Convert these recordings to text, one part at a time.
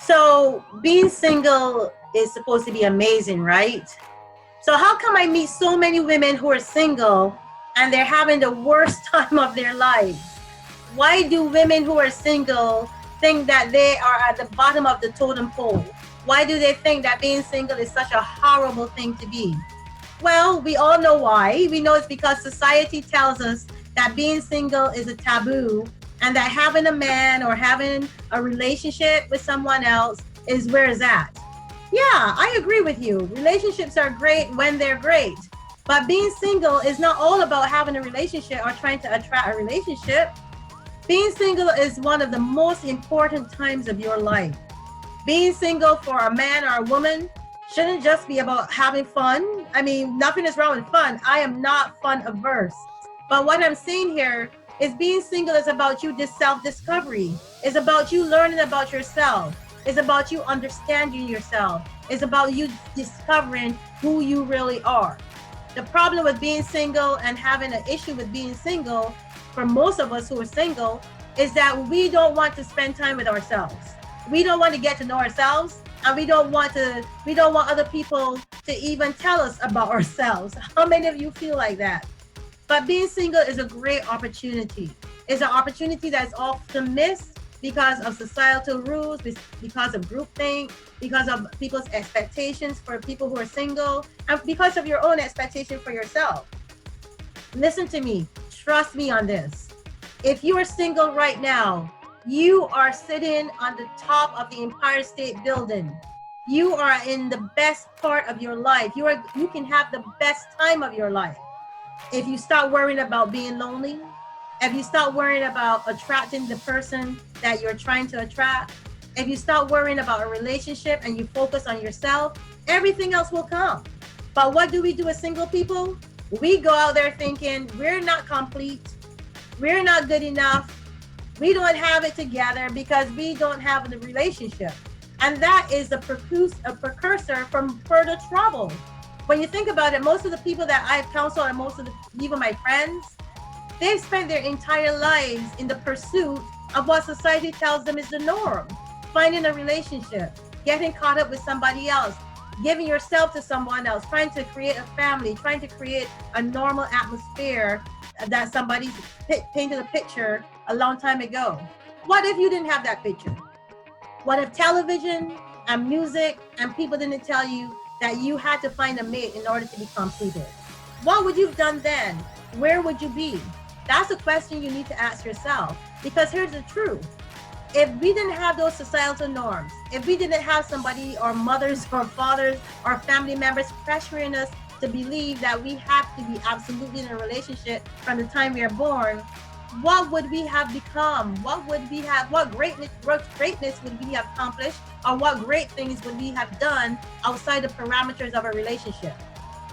So being single is supposed to be amazing, right? So how come I meet so many women who are single and they're having the worst time of their lives? Why do women who are single think that they are at the bottom of the totem pole? Why do they think that being single is such a horrible thing to be? Well, we all know why. We know it's because society tells us that being single is a taboo and that having a man or having a relationship with someone else is where it's at. Yeah, I agree with you. Relationships are great when they're great. But being single is not all about having a relationship or trying to attract a relationship. Being single is one of the most important times of your life. Being single for a man or a woman shouldn't just be about having fun. I mean, nothing is wrong with fun. I am not fun averse. But what I'm saying here is being single is about you this self-discovery. It's about you learning about yourself. It's about you understanding yourself. It's about you discovering who you really are. The problem with being single and having an issue with being single for most of us who are single is that we don't want to spend time with ourselves. We don't want to get to know ourselves, and we don't want other people to even tell us about ourselves. How many of you feel like that? But being single is a great opportunity. It's an opportunity that's often missed because of societal rules, because of groupthink, because of people's expectations for people who are single, and because of your own expectation for yourself. Listen to me. Trust me on this. If you are single right now, you are sitting on the top of the Empire State Building. You are in the best part of your life. You can have the best time of your life. If you start worrying about being lonely, if you start worrying about attracting the person that you're trying to attract, if you start worrying about a relationship and you focus on yourself, everything else will come. But what do we do as single people? We go out there thinking we're not complete, we're not good enough, we don't have it together because we don't have a relationship. And that is a precursor from further trouble. When you think about it, most of the people that I've counseled and most of even my friends, they've spent their entire lives in the pursuit of what society tells them is the norm. Finding a relationship, getting caught up with somebody else, giving yourself to someone else, trying to create a family, trying to create a normal atmosphere that somebody painted a picture a long time ago. What if you didn't have that picture? What if television and music and people didn't tell you that you had to find a mate in order to be completed? What would you have done then? Where would you be? That's a question you need to ask yourself. Because here's the truth. If we didn't have those societal norms, if we didn't have somebody, our mothers or fathers or family members pressuring us to believe that we have to be absolutely in a relationship from the time we are born, what would we have become? What greatness would we have accomplished? Or what great things would we have done outside the parameters of a relationship?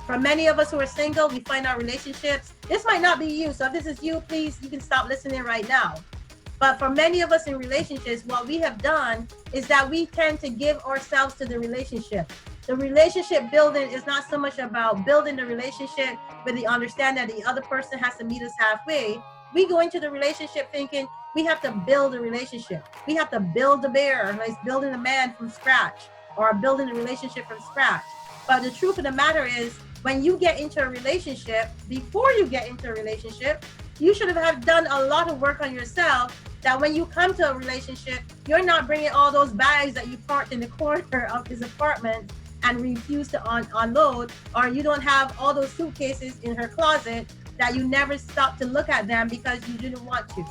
For many of us who are single, we find our relationships. This might not be you, so if this is you, please, you can stop listening right now. But for many of us in relationships, what we have done is that we tend to give ourselves to the relationship. The relationship building is not so much about building the relationship with the understanding that the other person has to meet us halfway. We go into the relationship thinking we have to build a relationship. We have to build a bear, like building a man from scratch or building a relationship from scratch. But the truth of the matter is, when you get into a relationship, before you get into a relationship, you should have done a lot of work on yourself, that when you come to a relationship, you're not bringing all those bags that you parked in the corner of his apartment and refuse to unload, or you don't have all those suitcases in her closet that you never stop to look at them because you didn't want to.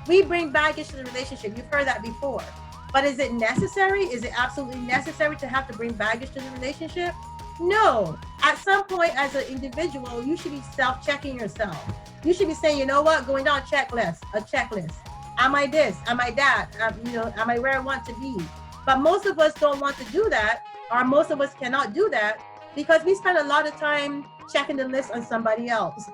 We bring baggage to the relationship. You've heard that before. But is it necessary? Is it absolutely necessary to have to bring baggage to the relationship? No. At some point as an individual, you should be self-checking yourself. You should be saying, you know what, going down a checklist. Am I this? Am I that? Am I where I want to be? But most of us don't want to do that, or most of us cannot do that because we spend a lot of time checking the list on somebody else.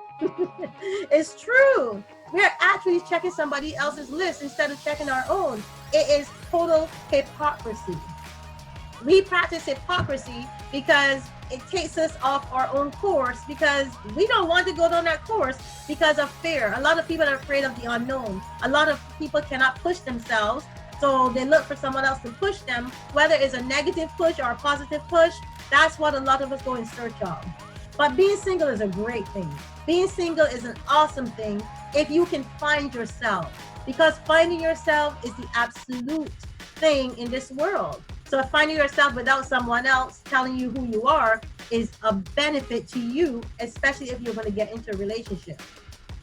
It's true. We're actually checking somebody else's list instead of checking our own. It is total hypocrisy. We practice hypocrisy because it takes us off our own course, because we don't want to go down that course because of fear. A lot of people are afraid of the unknown. A lot of people cannot push themselves So they look for someone else to push them, whether it's a negative push or a positive push. That's what a lot of us go in search of. But being single is a great thing. Being single is an awesome thing if you can find yourself, because finding yourself is the absolute thing in this world. So finding yourself without someone else telling you who you are is a benefit to you, especially if you're going to get into a relationship.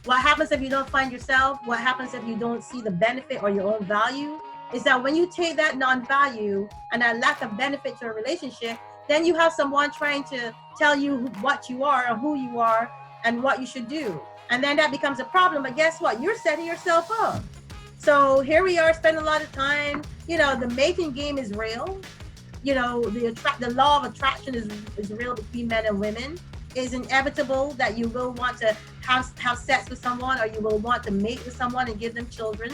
What happens if you don't find yourself? What happens if you don't see the benefit or your own value? Is that when you take that non-value and that lack of benefit to a relationship, then you have someone trying to tell you what you are or who you are and what you should do. And then that becomes a problem. But guess what? You're setting yourself up. So here we are spending a lot of time. You know, the mating game is real. You know, the law of attraction is real between men and women. It's inevitable that you will want to have sex with someone, or you will want to mate with someone and give them children.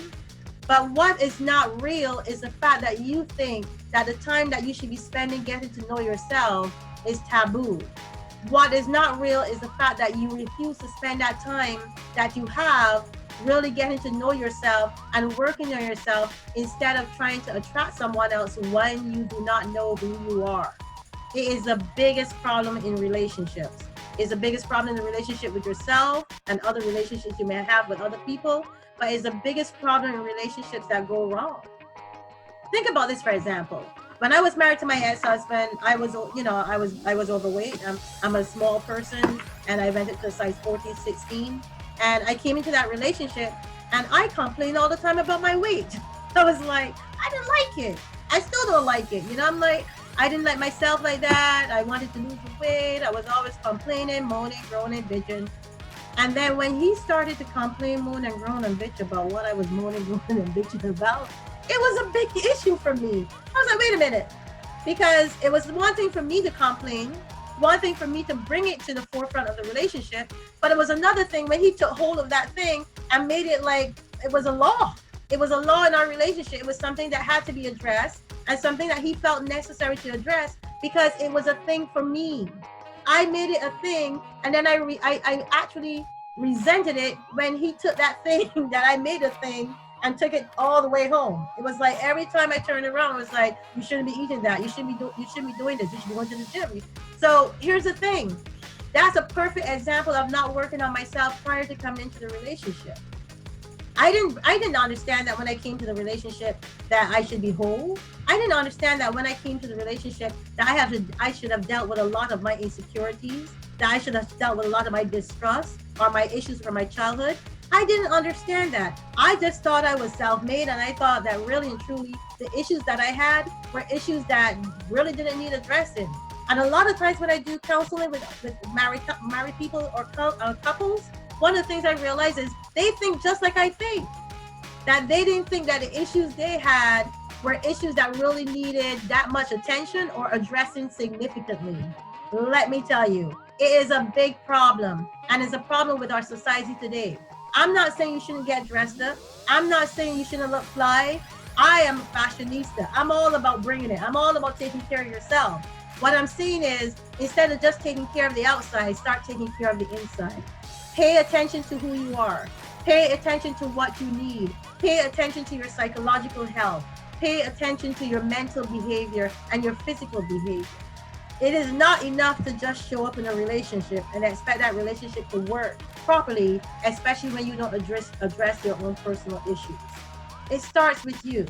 But what is not real is the fact that you think that the time that you should be spending getting to know yourself is taboo. What is not real is the fact that you refuse to spend that time that you have really getting to know yourself and working on yourself, instead of trying to attract someone else when you do not know who you are. It is the biggest problem in relationships. It's the biggest problem in the relationship with yourself and other relationships you may have with other people, but it's the biggest problem in relationships that go wrong. Think about this, for example. When I was married to my ex-husband, I was overweight. I'm a small person, and I went into a size 14, 16. And I came into that relationship, and I complained all the time about my weight. I was like, I didn't like it. I still don't like it. You know, I'm like, I didn't like myself like that. I wanted to lose the weight. I was always complaining, moaning, groaning, bitching. And then when he started to complain, moan, and groan and bitch about what I was moaning, groaning, and bitching about, it was a big issue for me. I was like, wait a minute. Because it was one thing for me to complain, one thing for me to bring it to the forefront of the relationship, but it was another thing when he took hold of that thing and made it like it was a law. It was a law in our relationship. It was something that had to be addressed, and something that he felt necessary to address because it was a thing for me. I made it a thing, and then I actually resented it when he took that thing that I made a thing and took it all the way home. It was like every time I turned around, it was like, you shouldn't be eating that. You shouldn't be doing this. You should be going to the gym. So here's the thing. That's a perfect example of not working on myself prior to coming into the relationship. I didn't understand that when I came to the relationship that I should be whole. I didn't understand that when I came to the relationship that I should have dealt with a lot of my insecurities, that I should have dealt with a lot of my distrust or my issues from my childhood. I didn't understand that. I just thought I was self-made, and I thought that really and truly the issues that I had were issues that really didn't need addressing. And a lot of times when I do counseling with married people or couples, one of the things I realize is they think just like I think. That they didn't think that the issues they had were issues that really needed that much attention or addressing significantly. Let me tell you, it is a big problem, and it's a problem with our society today. I'm not saying you shouldn't get dressed up. I'm not saying you shouldn't look fly. I am a fashionista. I'm all about bringing it. I'm all about taking care of yourself. What I'm saying is, instead of just taking care of the outside, start taking care of the inside. Pay attention to who you are. Pay attention to what you need. Pay attention to your psychological health. Pay attention to your mental behavior and your physical behavior. It is not enough to just show up in a relationship and expect that relationship to work properly, especially when you don't address your own personal issues. It starts with you.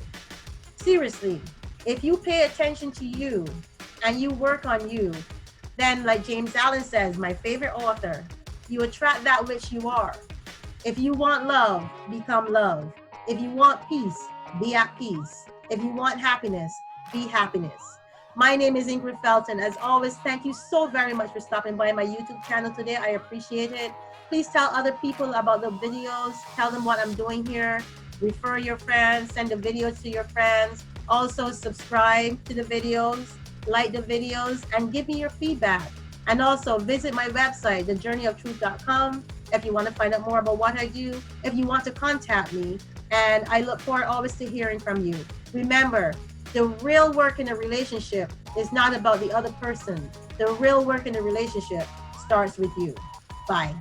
Seriously, if you pay attention to you and you work on you, then like James Allen says, my favorite author, you attract that which you are. If you want love, become love. If you want peace, be at peace. If you want happiness, be happiness. My name is Ingrid Felton. As always, thank you so very much for stopping by my YouTube channel today. I appreciate it. Please tell other people about the videos. Tell them what I'm doing here. Refer your friends, send the videos to your friends. Also subscribe to the videos, like the videos, and give me your feedback. And also visit my website, thejourneyoftruth.com, if you want to find out more about what I do, if you want to contact me. And I look forward always to hearing from you. Remember, the real work in a relationship is not about the other person. The real work in a relationship starts with you. Bye.